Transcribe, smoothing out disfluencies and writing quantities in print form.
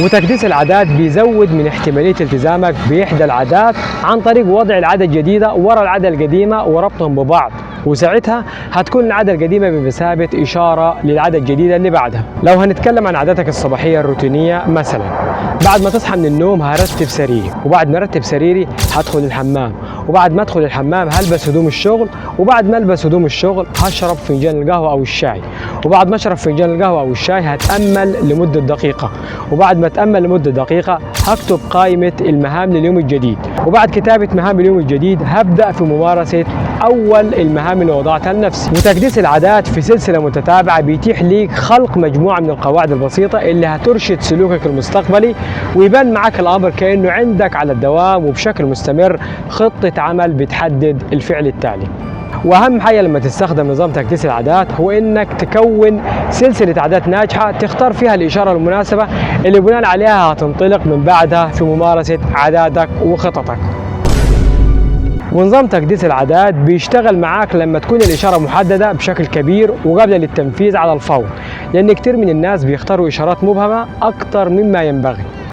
وتكديس العادات بيزود من احتمالية التزامك بإحدى العادات عن طريق وضع العادة الجديدة ورا العادة القديمة وربطهم ببعض، وساعتها هتكون العادة القديمة بمثابة إشارة للعادة الجديدة اللي بعدها. لو هنتكلم عن عاداتك الصباحية الروتينية، مثلا بعد ما تصحى من النوم هرتب سريري، وبعد ما ارتب سريري هدخل الحمام، وبعد ما ادخل الحمام هلبس هدوم الشغل، وبعد ما البس هدوم الشغل هشرب فنجان القهوة او الشاي، وبعد ما اشرب فنجان القهوة او الشاي هتأمل لمدة دقيقة، وبعد ما اتأمل لمدة دقيقة هكتب قائمة المهام لليوم الجديد، وبعد كتابة مهام اليوم الجديد هبدأ في ممارسة أول المهام اللي وضعتها لنفسي. وتكديس العادات في سلسلة متتابعة بيتيح ليك خلق مجموعة من القواعد البسيطة اللي هترشد سلوكك المستقبلي، ويبان معك الأمر كأنه عندك على الدوام وبشكل مستمر خطة عمل بتحدد الفعل التالي. واهم حاجه لما تستخدم نظام تكديس العادات هو انك تكون سلسله عادات ناجحه تختار فيها الاشاره المناسبه اللي بناء عليها هتنطلق من بعدها في ممارسه عاداتك وخططك. ونظام تكديس العادات بيشتغل معاك لما تكون الإشارة محددة بشكل كبير وقابلة للتنفيذ على الفور، لأن كتير من الناس بيختاروا إشارات مبهمة أكتر مما ينبغي.